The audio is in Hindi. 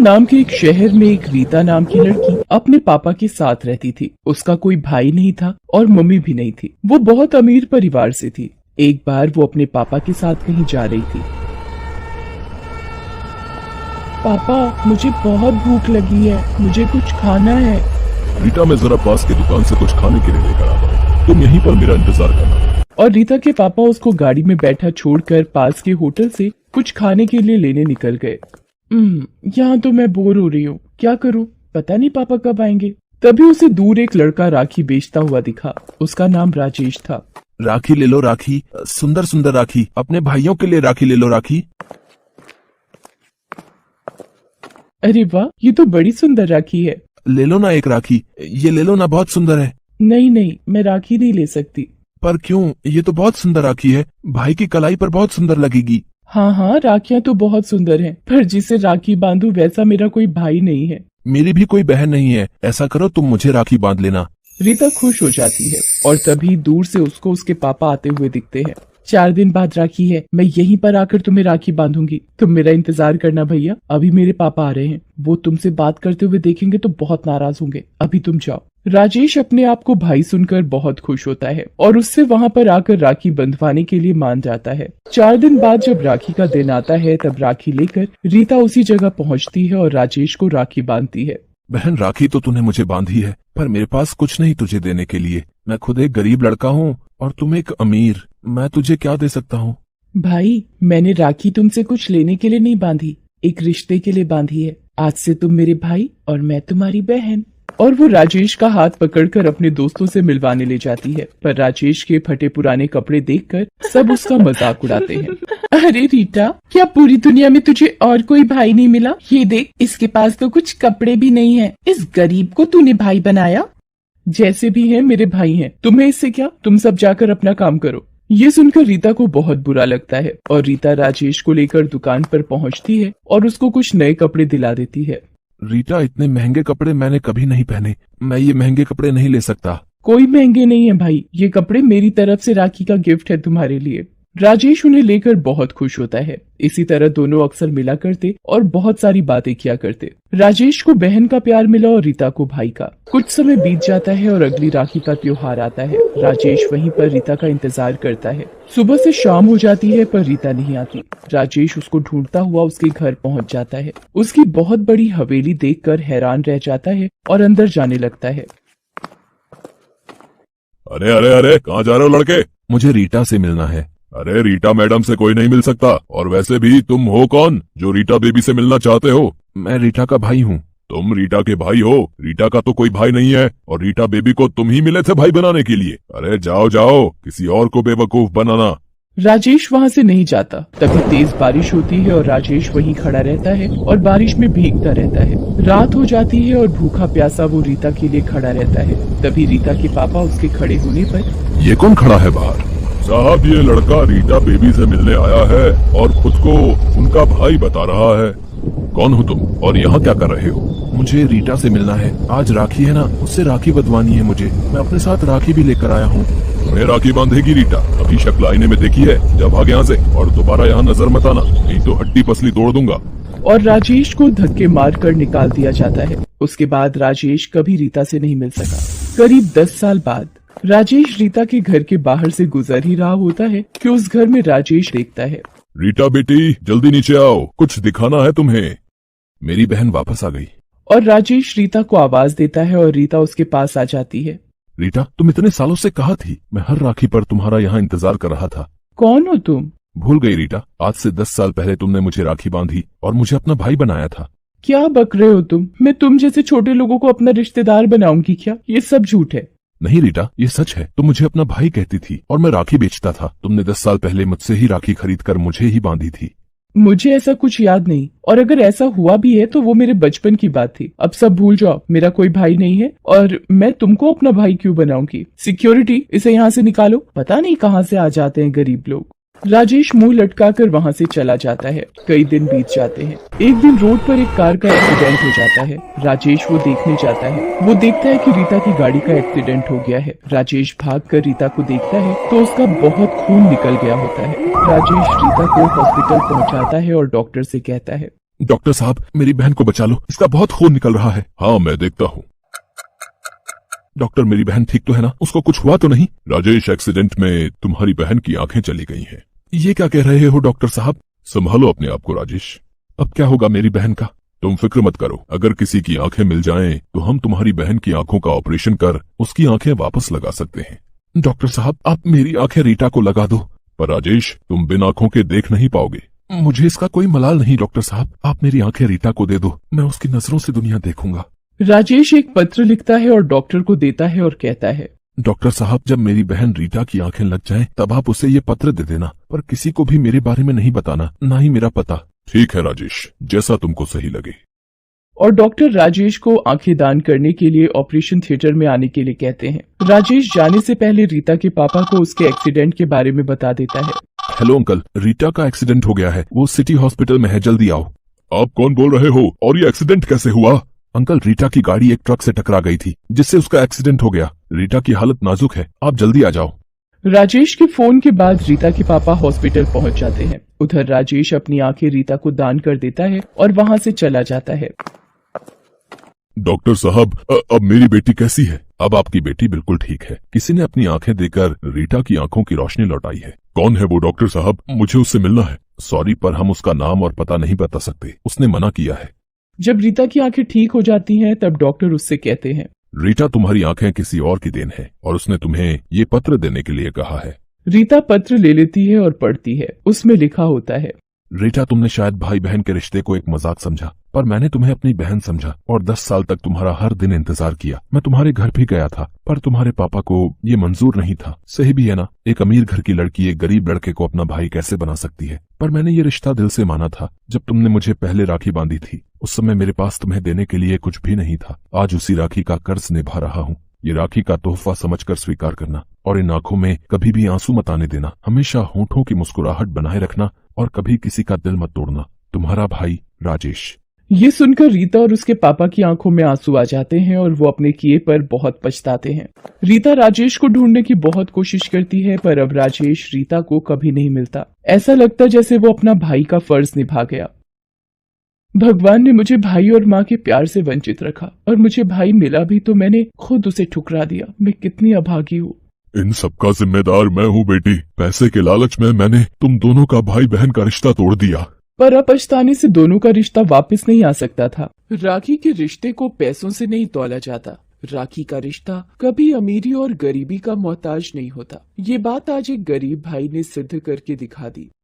नाम के एक शहर में एक रीता नाम की लड़की अपने पापा के साथ रहती थी। उसका कोई भाई नहीं था और मम्मी भी नहीं थी। वो बहुत अमीर परिवार से थी। एक बार वो अपने पापा के साथ कहीं जा रही थी। पापा, मुझे बहुत भूख लगी है, मुझे कुछ खाना है। रीता, मैं जरा पास की दुकान से कुछ खाने के लिए लेकर आता हूँ, तुम यहीं पर मेरा इंतजार करना। और रीता के पापा उसको गाड़ी में बैठा छोड़कर पास के होटल से कुछ खाने के लिए लेने निकल गए। यहाँ तो मैं बोर हो रही हूँ, क्या करूँ, पता नहीं पापा कब आएंगे। तभी उसे दूर एक लड़का राखी बेचता हुआ दिखा। उसका नाम राजेश था। राखी ले लो राखी, सुंदर सुंदर राखी, अपने भाइयों के लिए राखी ले लो राखी। अरे वाह, ये तो बड़ी सुंदर राखी है। ले लो ना एक राखी, ये ले लो ना, बहुत सुंदर है। नहीं नहीं, मैं राखी नहीं ले सकती। पर क्यों, ये तो बहुत सुंदर राखी है, भाई की कलाई पर बहुत सुंदर लगेगी। हाँ हाँ, राखियाँ तो बहुत सुंदर हैं, पर जिसे राखी बांधू वैसा मेरा कोई भाई नहीं है। मेरी भी कोई बहन नहीं है, ऐसा करो तुम मुझे राखी बांध लेना। रीता खुश हो जाती है और तभी दूर से उसको उसके पापा आते हुए दिखते हैं। 4 दिन बाद राखी है, मैं यहीं पर आकर तुम्हें राखी बांधूंगी, तुम मेरा इंतजार करना भैया। अभी मेरे पापा आ रहे हैं, वो तुमसे बात करते हुए देखेंगे तो बहुत नाराज होंगे, अभी तुम जाओ। राजेश अपने आप को भाई सुनकर बहुत खुश होता है और उससे वहाँ पर आकर राखी बंधवाने के लिए मान जाता है। 4 दिन बाद जब राखी का दिन आता है तब राखी लेकर रीता उसी जगह पहुँचती है और राजेश को राखी बांधती है। बहन, राखी तो तूने मुझे बांधी है, पर मेरे पास कुछ नहीं तुझे देने के लिए। मैं खुद एक गरीब लड़का हूँ और तुम एक अमीर, मैं तुझे क्या दे सकता हूँ। भाई, मैंने राखी तुमसे कुछ लेने के लिए नहीं बांधी, एक रिश्ते के लिए बांधी है। आज से तुम मेरे भाई और मैं तुम्हारी बहन। और वो राजेश का हाथ पकड़कर अपने दोस्तों से मिलवाने ले जाती है, पर राजेश के फटे पुराने कपड़े देखकर सब उसका मजाक उड़ाते हैं। अरे रीटा, क्या पूरी दुनिया में तुझे और कोई भाई नहीं मिला? ये देख, इसके पास तो कुछ कपड़े भी नहीं है, इस गरीब को तूने भाई बनाया। जैसे भी हैं मेरे भाई हैं, तुम्हें इससे क्या, तुम सब जाकर अपना काम करो। ये सुनकर रीता को बहुत बुरा लगता है और रीता राजेश को लेकर दुकान पर पहुंचती है और उसको कुछ नए कपड़े दिला देती है। रीटा, इतने महंगे कपड़े मैंने कभी नहीं पहने, मैं ये महंगे कपड़े नहीं ले सकता। कोई महंगे नहीं है भाई, ये कपड़े मेरी तरफ से राखी का गिफ्ट है तुम्हारे लिए। राजेश उन्हें लेकर बहुत खुश होता है। इसी तरह दोनों अक्सर मिला करते और बहुत सारी बातें किया करते। राजेश को बहन का प्यार मिला और रीता को भाई का। कुछ समय बीत जाता है और अगली राखी का त्योहार आता है। राजेश वहीं पर रीता का इंतजार करता है। सुबह से शाम हो जाती है पर रीता नहीं आती। राजेश उसको ढूंढता हुआ उसके घर पहुंच जाता है। उसकी बहुत बड़ी हवेली देखकर हैरान रह जाता है और अंदर जाने लगता है। अरे अरे अरे, कहाँ जा रहे हो लड़के? मुझे रीटा से मिलना है। अरे रीटा मैडम से कोई नहीं मिल सकता, और वैसे भी तुम हो कौन जो रीटा बेबी से मिलना चाहते हो? मैं रीटा का भाई हूँ। तुम रीटा के भाई हो? रीटा का तो कोई भाई नहीं है, और रीटा बेबी को तुम ही मिले थे भाई बनाने के लिए। अरे जाओ जाओ, किसी और को बेवकूफ बनाना। राजेश वहाँ से नहीं जाता। तभी तेज बारिश होती है और राजेश वहीं खड़ा रहता है और बारिश में भीगता रहता है। रात हो जाती है और भूखा प्यासा वो रीता के लिए खड़ा रहता है। तभी रीता के पापा उसके खड़े होने पर, ये कौन खड़ा है बाहर? साहब, ये लड़का रीटा बेबी से मिलने आया है और खुद को उनका भाई बता रहा है। कौन हो तुम और यहाँ क्या कर रहे हो? मुझे रीटा से मिलना है, आज राखी है ना, उससे राखी बंधवानी है मुझे। मैं अपने साथ राखी भी लेकर आया हूँ। तुम्हें राखी बांधेगी रीटा? अभी शक्ल आईने में देखी है, जब भाग यहाँ से और दोबारा यहाँ नजर मत आना, नहीं तो हड्डी पसली तोड़ दूंगा। और राजेश को धक्के मारकर निकाल दिया जाता है। उसके बाद राजेश कभी रीता से नहीं मिल सका। करीब 10 साल बाद राजेश रीता के घर के बाहर से गुजर ही रहा होता है कि उस घर में राजेश देखता है। रीटा बेटी, जल्दी नीचे आओ, कुछ दिखाना है तुम्हें। मेरी बहन वापस आ गई। और राजेश रीता को आवाज देता है और रीता उसके पास आ जाती है। रीटा, तुम इतने सालों से कहाँ थी? मैं हर राखी पर तुम्हारा यहाँ इंतजार कर रहा था। कौन हो तुम? भूल गई रीटा, आज से 10 साल पहले तुमने मुझे राखी बांधी और मुझे अपना भाई बनाया था। क्या बक रहे हो तुम? मैं तुम जैसे छोटे लोगों को अपना रिश्तेदार बनाऊंगी क्या? ये सब झूठ है। नहीं रीटा, ये सच है। तुम मुझे अपना भाई कहती थी और मैं राखी बेचता था। तुमने 10 साल पहले मुझसे ही राखी खरीद कर मुझे ही बांधी थी। मुझे ऐसा कुछ याद नहीं, और अगर ऐसा हुआ भी है तो वो मेरे बचपन की बात थी। अब सब भूल जाओ, मेरा कोई भाई नहीं है और मैं तुमको अपना भाई क्यों बनाऊंगी? सिक्योरिटी, इसे यहाँ से निकालो। पता नहीं कहाँ से आ जाते हैं गरीब लोग। राजेश मुंह लटकाकर वहाँ से चला जाता है। कई दिन बीत जाते हैं। एक दिन रोड पर एक कार का एक्सीडेंट हो जाता है। राजेश वो देखने जाता है। वो देखता है कि रीता की गाड़ी का एक्सीडेंट हो गया है। राजेश भागकर रीता को देखता है तो उसका बहुत खून निकल गया होता है। राजेश रीता को हॉस्पिटल पहुंचाता है और डॉक्टर से कहता है, डॉक्टर साहब, मेरी बहन को बचा लो, इसका बहुत खून निकल रहा है। हाँ, मैं देखता हूँ। डॉक्टर, मेरी बहन ठीक तो है ना? उसको कुछ हुआ तो नहीं? राजेश, एक्सीडेंट में तुम्हारी बहन की आंखें चली गई हैं। ये क्या कह रहे हो डॉक्टर साहब? संभालो अपने आप को राजेश। अब क्या होगा मेरी बहन का? तुम फिक्र मत करो, अगर किसी की आंखें मिल जाएं तो हम तुम्हारी बहन की आंखों का ऑपरेशन कर उसकी आंखें वापस लगा सकते हैं। डॉक्टर साहब, आप मेरी आंखें रीटा को लगा दो। पर राजेश, तुम बिन आंखों के देख नहीं पाओगे। मुझे इसका कोई मलाल नहीं डॉक्टर साहब, आप मेरी आंखें रीटा को दे दो, मैं उसकी नजरों से दुनिया देखूंगा। राजेश एक पत्र लिखता है और डॉक्टर को देता है और कहता है, डॉक्टर साहब, जब मेरी बहन रीटा की आंखें लग जाएं, तब आप उसे ये पत्र दे देना, पर किसी को भी मेरे बारे में नहीं बताना, ना ही मेरा पता। ठीक है राजेश, जैसा तुमको सही लगे। और डॉक्टर राजेश को आंखें दान करने के लिए ऑपरेशन थिएटर में आने के लिए कहते हैं। राजेश जाने से पहले रीता के पापा को उसके एक्सीडेंट के बारे में बता देता है। हेलो अंकल, रीटा का एक्सीडेंट हो गया है, वो सिटी हॉस्पिटल में है, जल्दी आओ। आप कौन बोल रहे हो और ये एक्सीडेंट कैसे हुआ? अंकल, रीटा की गाड़ी एक ट्रक से टकरा गई थी, जिससे उसका एक्सीडेंट हो गया। रीटा की हालत नाजुक है, आप जल्दी आ जाओ। राजेश के फोन के बाद रीता के पापा हॉस्पिटल पहुंच जाते हैं। उधर राजेश अपनी आंखें रीता को दान कर देता है और वहां से चला जाता है। डॉक्टर साहब, अब मेरी बेटी कैसी है? अब आपकी बेटी बिल्कुल ठीक है। किसी ने अपनी आंखें देकर रीटा की आंखों की रोशनी लौटाई है। कौन है वो डॉक्टर साहब? मुझे उससे मिलना है। सॉरी, पर हम उसका नाम और पता नहीं बता सकते, उसने मना किया है। जब रीता की आंखें ठीक हो जाती हैं, तब डॉक्टर उससे कहते हैं, रीटा, तुम्हारी आंखें किसी और की देन है और उसने तुम्हें ये पत्र देने के लिए कहा है। रीता पत्र ले लेती है और पढ़ती है। उसमें लिखा होता है, रीटा, तुमने शायद भाई बहन के रिश्ते को एक मजाक समझा, पर मैंने तुम्हें अपनी बहन समझा और 10 साल तक तुम्हारा हर दिन इंतजार किया। मैं तुम्हारे घर भी गया था, पर तुम्हारे पापा को ये मंजूर नहीं था। सही भी है ना, एक अमीर घर की लड़की एक गरीब लड़के को अपना भाई कैसे बना सकती है? पर मैंने ये रिश्ता दिल से माना था। जब तुमने मुझे पहले राखी बांधी थी, उस समय मेरे पास तुम्हें देने के लिए कुछ भी नहीं था। आज उसी राखी का कर्ज निभा रहा हूँ। ये राखी का तोहफा समझकर स्वीकार करना और इन आंखों में कभी भी आंसू मत आने देना। हमेशा होठों की मुस्कुराहट बनाए रखना और कभी किसी का दिल मत तोड़ना। तुम्हारा भाई राजेश। ये सुनकर रीता और उसके पापा की आंखों में आंसू आ जाते हैं और वो अपने किए पर बहुत पछताते हैं। रीता राजेश को ढूंढने की बहुत कोशिश करती है, पर अब राजेश रीता को कभी नहीं मिलता। ऐसा लगता जैसे वो अपना भाई का फर्ज निभा गया। भगवान ने मुझे भाई और माँ के प्यार से वंचित रखा, और मुझे भाई मिला भी तो मैंने खुद उसे ठुकरा दिया। मैं कितनी अभागी हूँ। इन सबका जिम्मेदार मैं हूँ बेटी। पैसे के लालच में मैंने तुम दोनों का भाई बहन का रिश्ता तोड़ दिया। पर अब पछताने से दोनों का रिश्ता वापस नहीं आ सकता था। राखी के रिश्ते को पैसों से नहीं तौला जाता। राखी का रिश्ता कभी अमीरी और गरीबी का मोहताज नहीं होता। ये बात आज एक गरीब भाई ने सिद्ध करके दिखा दी।